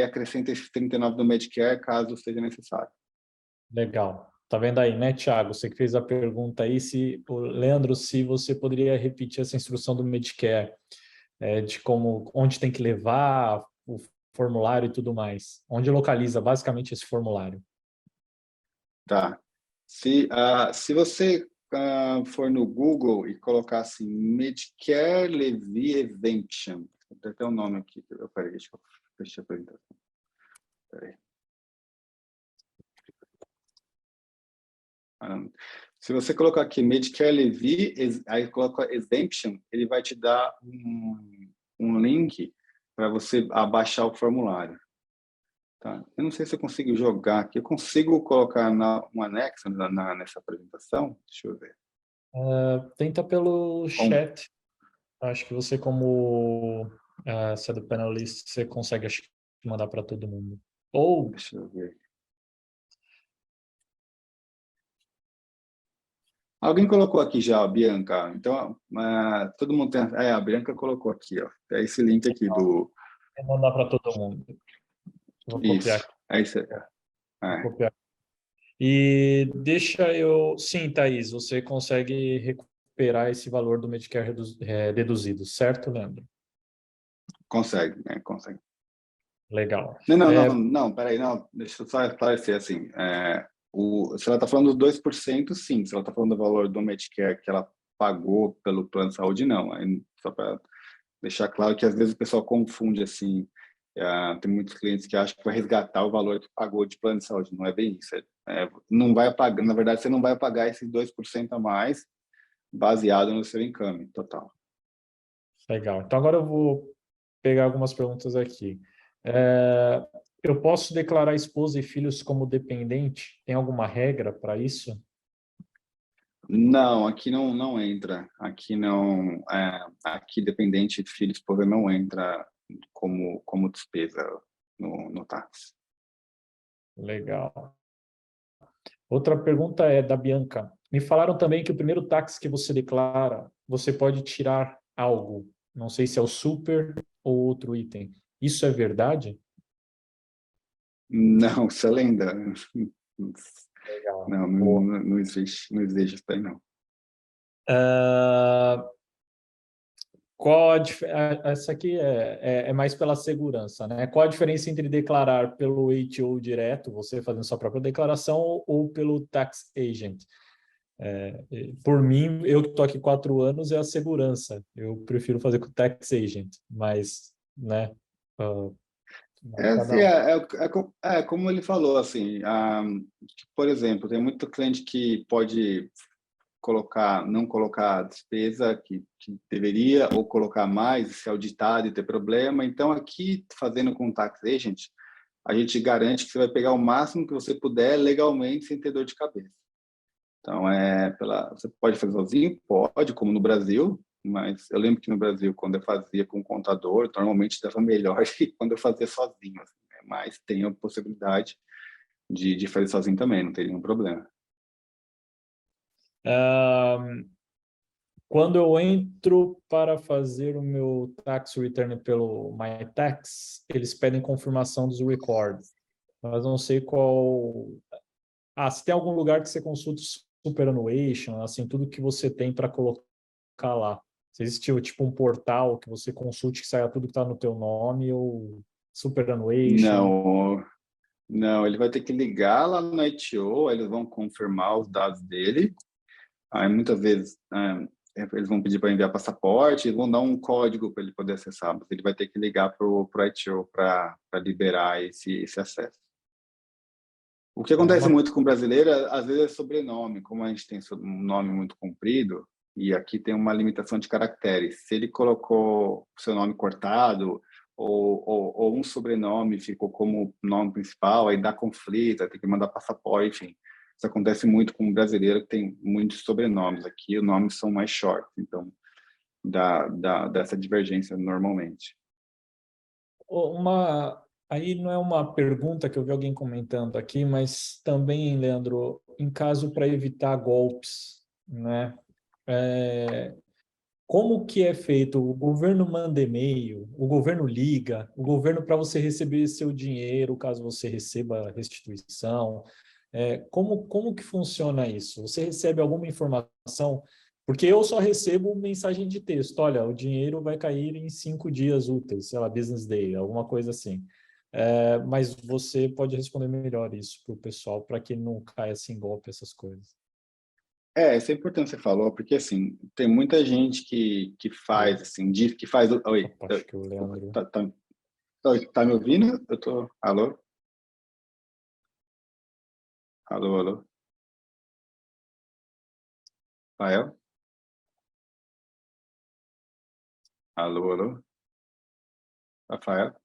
acrescenta esse 39 do Medicare, caso seja necessário. Legal. Tá vendo aí, né, Thiago? Você que fez a pergunta aí, Leandro, se você poderia repetir essa instrução do Medicare, de onde tem que levar o formulário e tudo mais. Onde localiza basicamente esse formulário? Tá. Se você for no Google e colocar assim, Medicare Levy Exemption, tem até um nome aqui, peraí, deixa eu fechar a apresentação. Peraí. Se você colocar aqui Medicare Levy, aí coloca Exemption, ele vai te dar um link para você abaixar o formulário. Tá? Eu não sei se eu consigo jogar aqui. Eu consigo colocar um anexo nessa apresentação? Deixa eu ver. Tenta pelo chat. Acho que você, como se é do panelista, você consegue mandar para todo mundo. Ou Deixa eu ver. Alguém colocou aqui já, a Bianca. Então, todo mundo tem. A Bianca colocou aqui, ó. É esse link aqui do. vou mandar para todo mundo. Vou copiar Isso. aqui. É isso aí. Vou copiar. E deixa eu. Sim, Thaís, você consegue recuperar esse valor do Medicare deduzido, certo, Leandro? Consegue, né? Consegue. Legal. Não, peraí, não. Deixa eu só esclarecer assim. Se ela está falando dos 2%, sim. Se ela está falando do valor do Medicare que ela pagou pelo plano de saúde, não. Aí, só para deixar claro que às vezes o pessoal confunde assim. Tem muitos clientes que acham que vai resgatar o valor que pagou de plano de saúde. Não é bem isso. Não vai pagar, na verdade, você não vai pagar esses 2% a mais baseado no seu income total. Legal. Então, agora eu vou pegar algumas perguntas aqui. É, eu posso declarar esposa e filhos como dependente? Tem alguma regra para isso? Não, aqui não entra. Aqui não. Aqui dependente de filhos, esposa não entra como despesa no tax. Legal. Outra pergunta é da Bianca. Me falaram também que o primeiro táxi que você declara, você pode tirar algo. Não sei se é o super ou outro item. Isso é verdade? Não, isso é lenda. Legal. Não existe isso aí, não. Essa aqui é mais pela segurança, né? Qual a diferença entre declarar pelo ATO direto, você fazendo sua própria declaração, ou pelo tax agent? Por mim, eu que estou aqui 4 anos, é a segurança. Eu prefiro fazer com o tax agent, mas, né? Assim, Cada um. como ele falou, assim, por exemplo, tem muito cliente que pode não colocar a despesa que deveria, ou colocar mais, se auditado e ter problema. Então, aqui, fazendo com o tax agent, a gente garante que você vai pegar o máximo que você puder legalmente, sem ter dor de cabeça. Então, você pode fazer sozinho? Pode, como no Brasil, mas eu lembro que no Brasil, quando eu fazia com o contador, normalmente dava melhor que quando eu fazia sozinho, assim, né? Mas tem a possibilidade de fazer sozinho também, não tem nenhum problema. Quando eu entro para fazer o meu tax return pelo MyTax, eles pedem confirmação dos records, mas não sei qual. Se tem algum lugar que você consulta superannuation, assim, tudo que você tem para colocar lá. Se existe tipo um portal que você consulte que saia tudo que está no teu nome, ou superannuation. Não, não, ele vai ter que ligar lá no ITO, aí eles vão confirmar os dados dele. Aí muitas vezes eles vão pedir para enviar passaporte, eles vão dar um código para ele poder acessar, mas ele vai ter que ligar para o ITO para liberar esse acesso. O que acontece muito com brasileiro, às vezes, é sobrenome. Como a gente tem um nome muito comprido, e aqui tem uma limitação de caracteres. Se ele colocou o seu nome cortado, ou um sobrenome ficou como nome principal, aí dá conflito, aí tem que mandar passaporte, enfim. Isso acontece muito com o brasileiro, que tem muitos sobrenomes. Aqui, os nomes são mais short, então dessa divergência normalmente. Aí não é uma pergunta que eu vi alguém comentando aqui, mas também, Leandro, em caso para evitar golpes, né? Como que é feito? O governo manda e-mail, o governo liga, o governo para você receber seu dinheiro, caso você receba restituição. Como que funciona isso? Você recebe alguma informação? Porque eu só recebo mensagem de texto. Olha, o dinheiro vai cair em 5 dias úteis, sei lá, business day, alguma coisa assim. Mas você pode responder melhor isso para o pessoal, para que não caia assim golpe, essas coisas. Isso é importante você falou, porque assim, tem muita gente que faz, assim, diz que faz. Oi, Opa, acho que o desculpa, Leandro. tá me ouvindo? Alô? Alô, alô? Rafael? Alô, alô? Rafael?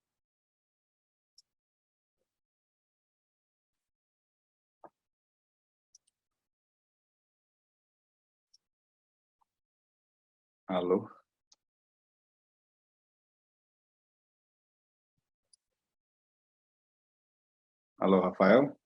Alô? Alô, Rafael?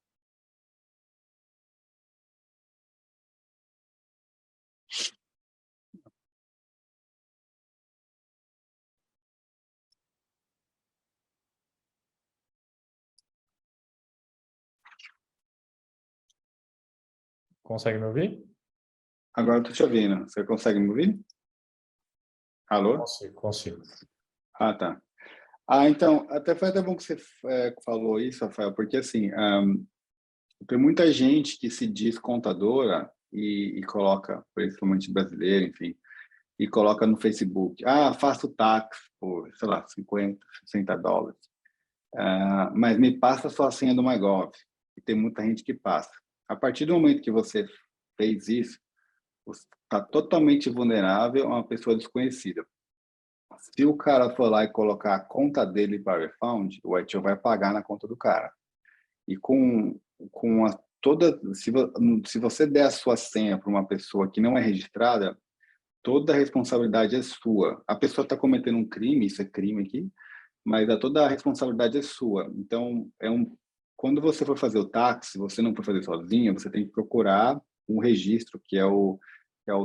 Consegue me ouvir? Agora eu tô te ouvindo. Você consegue me ouvir? Alô? Consigo. Tá. Então, foi até bom que você falou isso, Rafael, porque assim, tem muita gente que se diz contadora e coloca, principalmente brasileiro, enfim, e coloca no Facebook, faço tax por, sei lá, 50, $60. Mas me passa só a senha do MyGov. E tem muita gente que passa. A partir do momento que você fez isso, você está totalmente vulnerável a uma pessoa desconhecida. Se o cara for lá e colocar a conta dele para refund, o ITO vai pagar na conta do cara. E se você der a sua senha para uma pessoa que não é registrada, toda a responsabilidade é sua. A pessoa está cometendo um crime, isso é crime aqui, mas toda a responsabilidade é sua. Então, quando você for fazer o táxi, você não for fazer sozinho, você tem que procurar um registro, que é o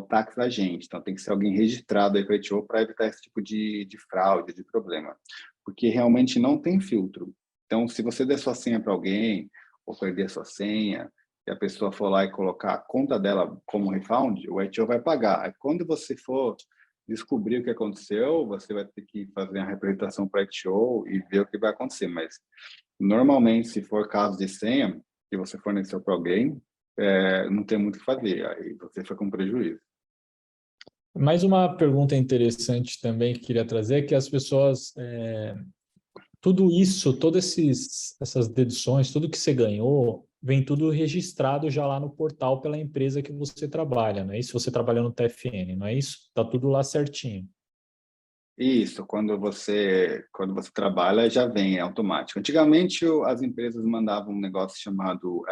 táxi agente. Então, tem que ser alguém registrado aí para a ITO para evitar esse tipo de fraude, de problema. Porque realmente não tem filtro. Então, se você der sua senha para alguém, ou perder sua senha, e a pessoa for lá e colocar a conta dela como refund, o ITO vai pagar. Aí, quando você for descobrir o que aconteceu, você vai ter que fazer a representação para ITO e ver o que vai acontecer. Mas, normalmente, se for caso de senha, que você forneceu para alguém, não tem muito o que fazer, aí você fica com prejuízo. Mais uma pergunta interessante também que queria trazer é que as pessoas, tudo isso, essas deduções, tudo que você ganhou, vem tudo registrado já lá no portal pela empresa que você trabalha, não é isso? Você trabalha no TFN, não é isso? Tá tudo lá certinho. Isso, quando você trabalha, já vem é automático. Antigamente, as empresas mandavam um negócio chamado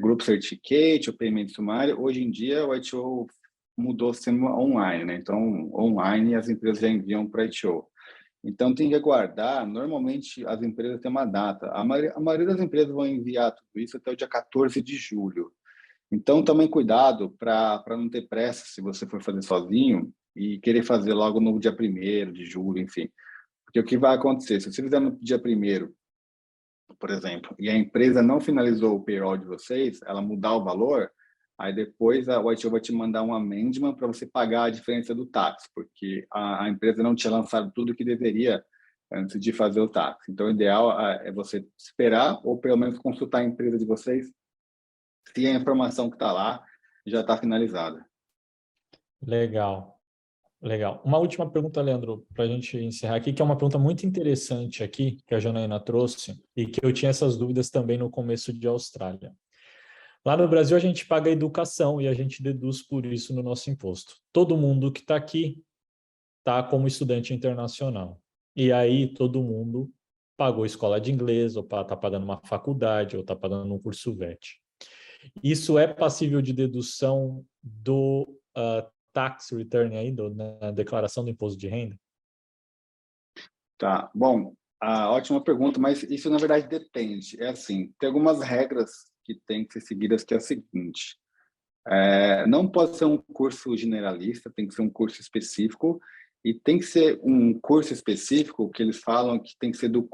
Group Certificate ou Payment Sumário. Hoje em dia, o ITO mudou sendo online, né? Então, online as empresas já enviam para ITO. Então, tem que aguardar. Normalmente, as empresas têm uma data. A maioria das empresas vão enviar tudo isso até o dia 14 de julho. Então, também cuidado para não ter pressa se você for fazer sozinho e querer fazer logo no dia 1º de julho, enfim. Porque o que vai acontecer? Se você fizer no dia 1º, por exemplo, e a empresa não finalizou o payroll de vocês, ela mudar o valor, aí depois o ITO vai te mandar um amendment para você pagar a diferença do tax, porque a empresa não tinha lançado tudo o que deveria antes de fazer o tax. Então, o ideal é você esperar ou pelo menos consultar a empresa de vocês se a informação que está lá já está finalizada. Legal. Legal. Uma última pergunta, Leandro, para a gente encerrar aqui, que é uma pergunta muito interessante aqui, que a Janaína trouxe, e que eu tinha essas dúvidas também no começo de Austrália. Lá no Brasil, a gente paga educação e a gente deduz por isso no nosso imposto. Todo mundo que está aqui está como estudante internacional. E aí, todo mundo pagou escola de inglês, ou está pagando uma faculdade, ou está pagando um curso VET. Isso é passível de dedução do tax return aí, na declaração do imposto de renda? Tá, bom, ótima pergunta, mas isso na verdade depende. É assim, tem algumas regras que têm que ser seguidas, que é a seguinte: não pode ser um curso generalista, tem que ser um curso específico, e tem que ser um curso específico que eles falam que tem que ser do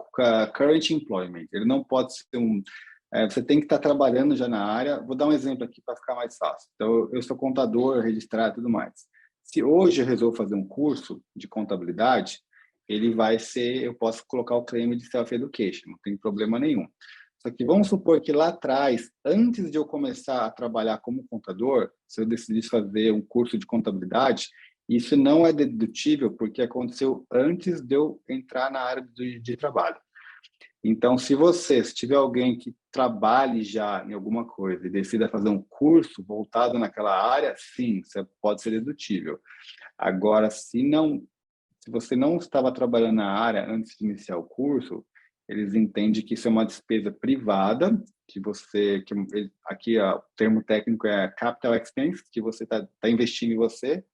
current employment. Ele não pode ser você tem que estar trabalhando já na área. Vou dar um exemplo aqui para ficar mais fácil. Então, eu sou contador, registrado e tudo mais. Se hoje eu resolvo fazer um curso de contabilidade, ele vai ser, eu posso colocar o claim de self-education, não tem problema nenhum. Só que vamos supor que lá atrás, antes de eu começar a trabalhar como contador, se eu decidisse fazer um curso de contabilidade, isso não é dedutível porque aconteceu antes de eu entrar na área de trabalho. Então, se tiver alguém que trabalhe já em alguma coisa e decida fazer um curso voltado naquela área, sim, você pode ser dedutível. Agora, se você não estava trabalhando na área antes de iniciar o curso, eles entendem que isso é uma despesa privada, aqui o termo técnico é capital expense, que você está investindo em você.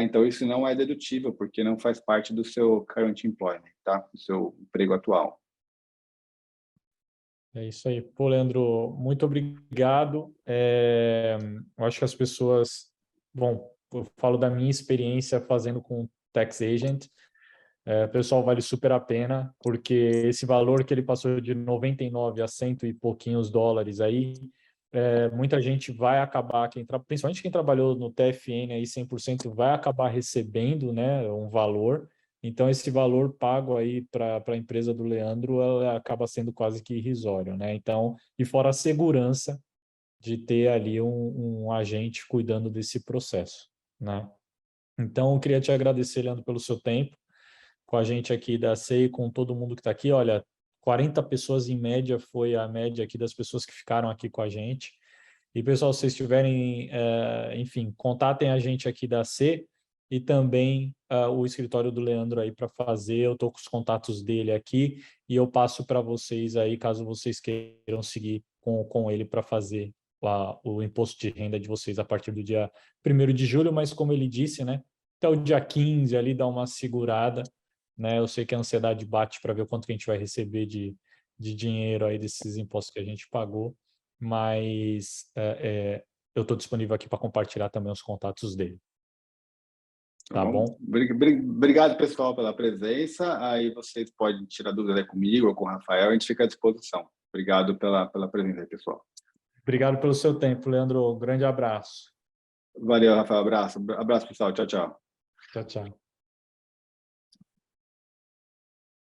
Então, isso não é dedutível, porque não faz parte do seu current employment, tá? Do seu emprego atual. É isso aí. Pô, Leandro, muito obrigado. Eu acho que as pessoas... Bom, eu falo da minha experiência fazendo com Tax Agent. Pessoal, vale super a pena, porque esse valor que ele passou de 99 a cento e pouquinhos dólares aí, muita gente vai acabar, principalmente quem trabalhou no TFN aí 100%, vai acabar recebendo, né, um valor. Então, esse valor pago aí para a empresa do Leandro, ela acaba sendo quase que irrisório, né? Então, e fora a segurança de ter ali um agente cuidando desse processo, né? Então, eu queria te agradecer, Leandro, pelo seu tempo com a gente aqui da CEI, com todo mundo que está aqui. Olha, 40 pessoas em média foi a média aqui das pessoas que ficaram aqui com a gente. E, pessoal, se vocês tiverem, enfim, contatem a gente aqui da C e também o escritório do Leandro aí para fazer. Eu estou com os contatos dele aqui e eu passo para vocês aí, caso vocês queiram seguir com ele para fazer o imposto de renda de vocês a partir do dia 1º de julho, mas como ele disse, né, até o dia 15 ali dá uma segurada, né? Eu sei que a ansiedade bate para ver o quanto que a gente vai receber de dinheiro aí desses impostos que a gente pagou, mas eu estou disponível aqui para compartilhar também os contatos dele. Tá Bom, bom? obrigado, pessoal, pela presença. Aí vocês podem tirar dúvida comigo ou com o Rafael, a gente fica à disposição. Obrigado pela presença aí, pessoal. Obrigado pelo seu tempo, Leandro. Grande abraço. Valeu, Rafael. Abraço, pessoal. Tchau, tchau. Tchau, tchau.